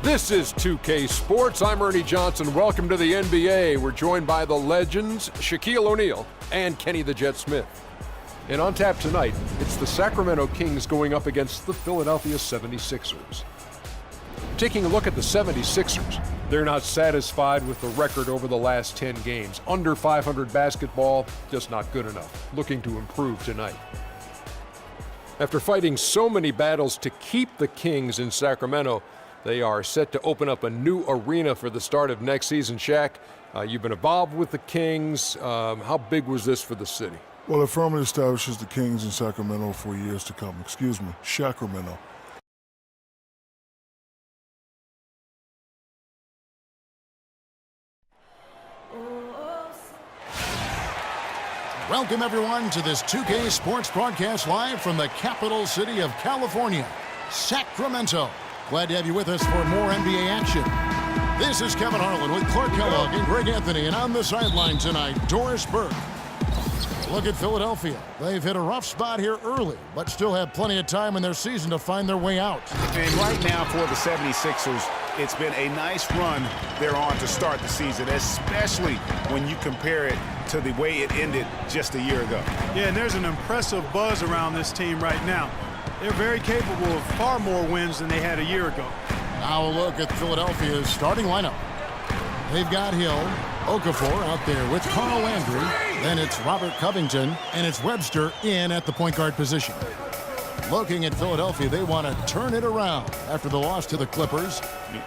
This is 2K Sports. I'm Ernie Johnson. Welcome to the NBA. We're joined by the legends Shaquille O'Neal and Kenny the Jet Smith. And on tap tonight, it's the Sacramento Kings going up against the Philadelphia 76ers. Taking a look at the 76ers, they're not satisfied with the record over the last 10 games. Under 500 basketball, just not good enough. Looking to improve tonight. After fighting so many battles to keep the Kings in Sacramento, they are set to open up a new arena for the start of next season. Shaq, you've been involved with the Kings. How big was this for the city? Well, it firmly establishes the Kings in Sacramento for years to come. Excuse me, Sacramento. Welcome, everyone, to this 2K Sports broadcast live from the capital city of California, Sacramento. Glad to have you with us for more NBA action. This is Kevin Harlan with Clark Kellogg and Greg Anthony, and on the sideline tonight, Doris Burke. Look at Philadelphia. They've hit a rough spot here early, but still have plenty of time in their season to find their way out. And right now for the 76ers, it's been a nice run they're on to start the season, especially when you compare it to the way it ended just a year ago. Yeah, and there's an impressive buzz around this team right now. They're very capable of far more wins than they had a year ago. Now a look at Philadelphia's starting lineup. They've got Hill, Okafor out there with Carl Landry. Then it's Robert Covington, and it's Webster in at the point guard position. Looking at Philadelphia, they want to turn it around after the loss to the Clippers.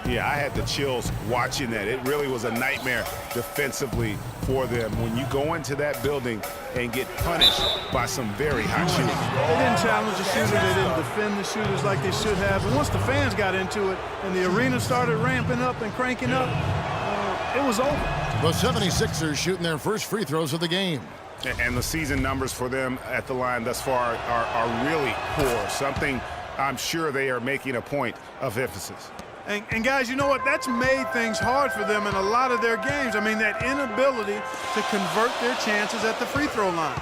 Yeah, I had the chills watching that. It really was a nightmare defensively for them when you go into that building and get punished by some very hot shooting. They didn't challenge the shooters. They didn't defend the shooters like they should have. And once the fans got into it and the arena started ramping up and cranking up, it was over. The 76ers shooting their first free throws of the game. And the season numbers for them at the line thus far are really poor. Something I'm sure they are making a point of emphasis. And guys, you know what? That's made things hard for them in a lot of their games. I mean, that inability to convert their chances at the free throw line.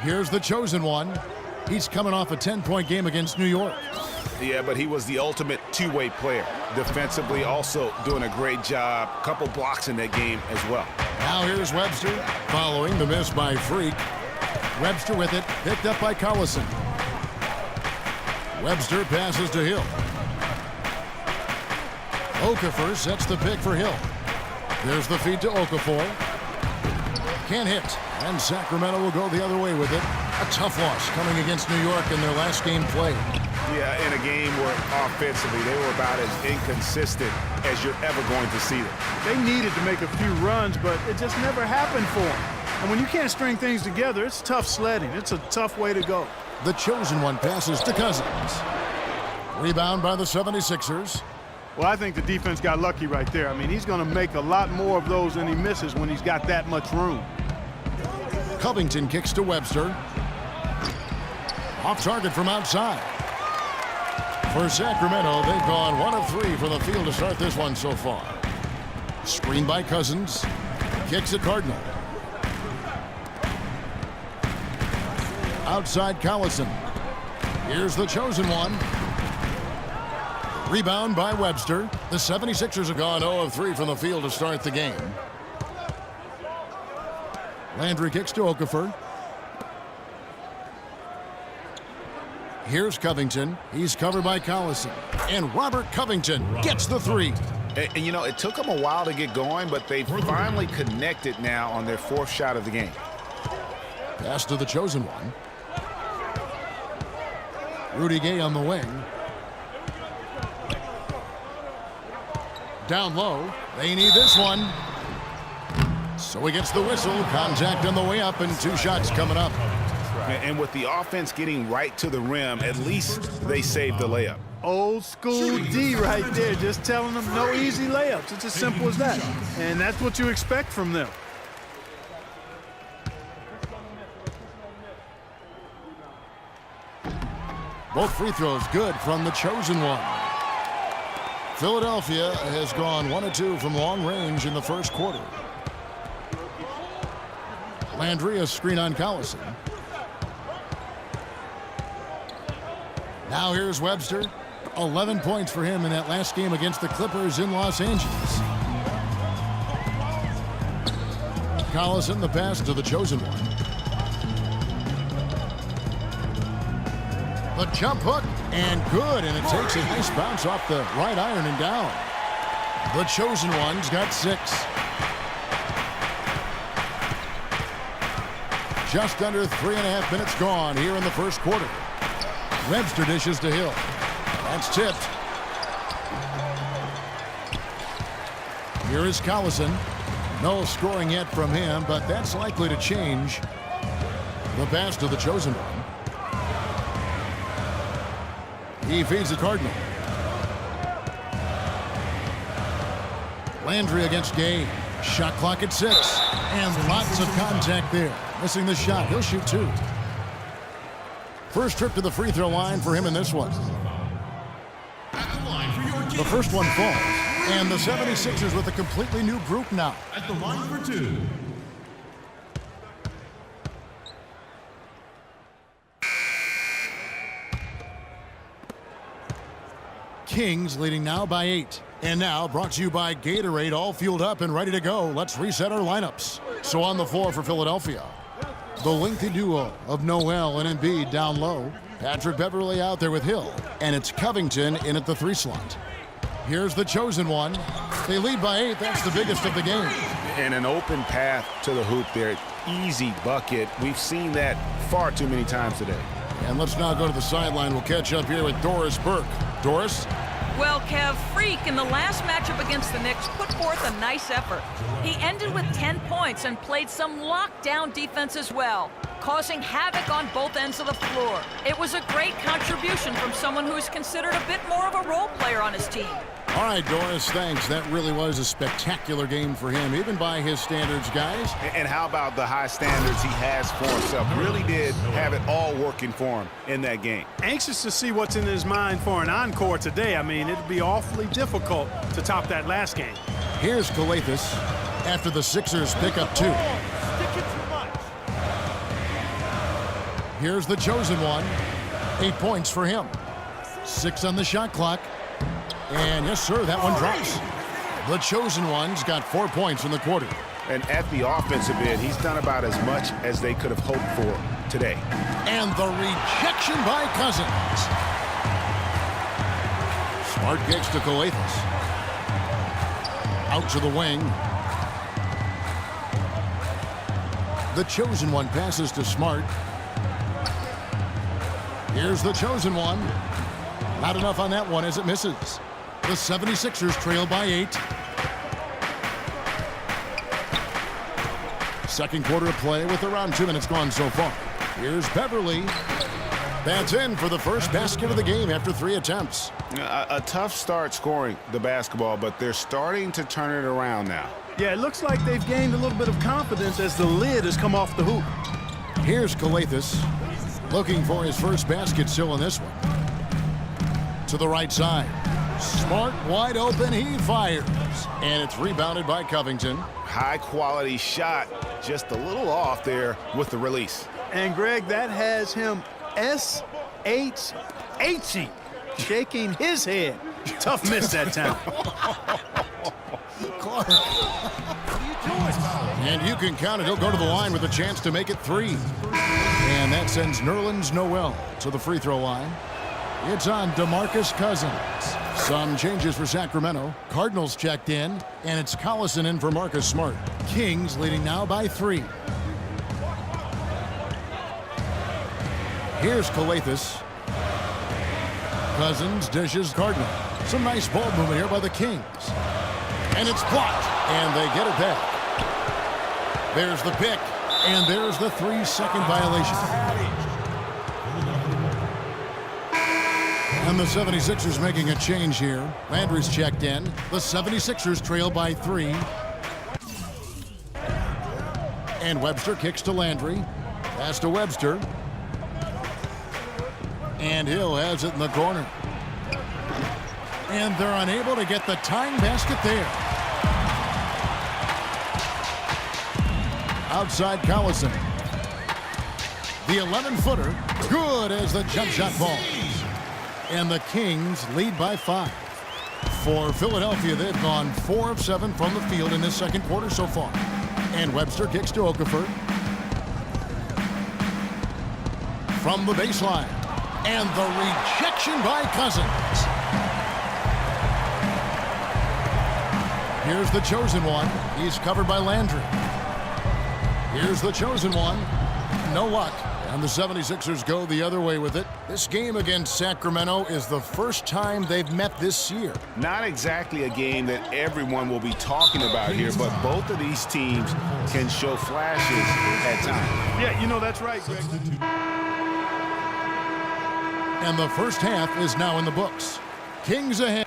Here's the chosen one. He's coming off a 10-point game against New York. Yeah, but he was the ultimate two-way player. Defensively, also doing a great job. Couple blocks in that game as well. Now here's Webster following the miss by Freak. Webster with it, picked up by Collison. Webster passes to Hill. Okafor sets the pick for Hill. There's the feed to Okafor. Can't hit, and Sacramento will go the other way with it. A tough loss coming against New York in their last game played. Yeah, in a game where offensively they were about as inconsistent as you're ever going to see them. They needed to make a few runs, but it just never happened for them. And when you can't string things together, it's tough sledding. It's a tough way to go. The chosen one passes to Cousins. Rebound by the 76ers. Well, I think the defense got lucky right there. I mean, he's going to make a lot more of those than he misses when he's got that much room. Covington kicks to Webster. Off target from outside. For Sacramento, they've gone 1 of 3 from the field to start this one so far. Screen by Cousins. Kicks at Cardinal. Outside Collison. Here's the chosen one. Rebound by Webster. The 76ers have gone 0 of 3 from the field to start the game. Landry kicks to Okafor. Here's Covington. He's covered by Collison. And Robert Covington gets the 3. And you know, it took them a while to get going, but they've finally connected now on their 4th shot of the game. Pass to the chosen one. Rudy Gay on the wing. Down low. They need this one. So he gets the whistle. Contact on the way up and 2 shots coming up. And with the offense getting right to the rim, at least they saved the layup. Old school D right there, just telling them no easy layups. It's as simple as that. And that's what you expect from them. Both free throws good from the chosen one. Philadelphia has gone 1 of 2 from long range in the first quarter. Landry, a screen on Collison. Now here's Webster. 11 points for him in that last game against the Clippers in Los Angeles. Collison, the pass to the chosen one. The jump hook, and good, and it takes a nice bounce off the right iron and down. The chosen one's got 6. Just under 3.5 minutes gone here in the first quarter. Webster dishes to Hill. That's tipped. Here is Collison. No scoring yet from him, but that's likely to change. The pass to the chosen one. He feeds the Cardinal. Landry against Gay. Shot clock at 6. And lots of contact there. Missing the shot. He'll shoot 2. First trip to the free throw line for him in this one. The first one falls. And the 76ers with a completely new group now. At the line for 2. Kings leading now by 8. And now brought to you by Gatorade, all fueled up and ready to go. Let's reset our lineups. So on the floor for Philadelphia, the lengthy duo of Noel and Embiid down low. Patrick Beverley out there with Hill. And it's Covington in at the 3 slot. Here's the chosen one. They lead by 8. That's the biggest of the game. And an open path to the hoop there. Easy bucket. We've seen that far too many times today. And let's now go to the sideline. We'll catch up here with Doris Burke. Doris? Well, Kev, Freak in the last matchup against the Knicks put forth a nice effort. He ended with 10 points and played some lockdown defense as well, causing havoc on both ends of the floor. It was a great contribution from someone who is considered a bit more of a role player on his team. All right, Doris, thanks. That really was a spectacular game for him, even by his standards, guys. And how about the high standards he has for himself? Really did have it all working for him in that game. Anxious to see what's in his mind for an encore today. I mean, it'd be awfully difficult to top that last game. Here's Calathes after the Sixers pick up 2. Here's the chosen one. 8 points for him. 6 on the shot clock. And yes, sir, that one drops. The chosen one's got 4 points in the quarter. And at the offensive end, he's done about as much as they could have hoped for today. And the rejection by Cousins. Smart kicks to Calathes. Out to the wing. The chosen one passes to Smart. Here's the chosen one. Not enough on that one as it misses. The 76ers trail by 8. Second quarter of play with around 2 minutes gone so far. Here's Beverley. That's in for the first basket of the game after 3 attempts. A tough start scoring the basketball, but they're starting to turn it around now. Yeah, it looks like they've gained a little bit of confidence as the lid has come off the hoop. Here's Calathes looking for his first basket still in this one. To the right side. Smart wide open. He fires. And it's rebounded by Covington. High quality shot. Just a little off there with the release. And Greg, that has him S-H-H-E, shaking his head. Tough miss that time. Clark. And you can count it. He'll go to the line with a chance to make it 3. And that sends Nerlens Noel to the free throw line. It's on DeMarcus Cousins. Some changes for Sacramento. Cardinals checked in, and it's Collison in for Marcus Smart. Kings leading now by 3. Here's Calathes. Cousins dishes Cardinal. Some nice ball movement here by the Kings. And it's blocked, and they get it back. There's the pick, and there's the 3-second violation. And the 76ers making a change here. Landry's checked in. The 76ers trail by 3. And Webster kicks to Landry. Pass to Webster. And Hill has it in the corner. And they're unable to get the tying basket there. Outside Collison. The 11-footer. Good as the jump shot falls. And the Kings lead by 5. For Philadelphia, they've gone 4 of 7 from the field in this second quarter so far. And Webster kicks to Okafor. From the baseline. And the rejection by Cousins. Here's the chosen one. He's covered by Landry. Here's the chosen one. No luck. And the 76ers go the other way with it. This game against Sacramento is the first time they've met this year. Not exactly a game that everyone will be talking about here, but both of these teams can show flashes at times. Yeah, you know that's right, Greg. And the first half is now in the books. Kings ahead.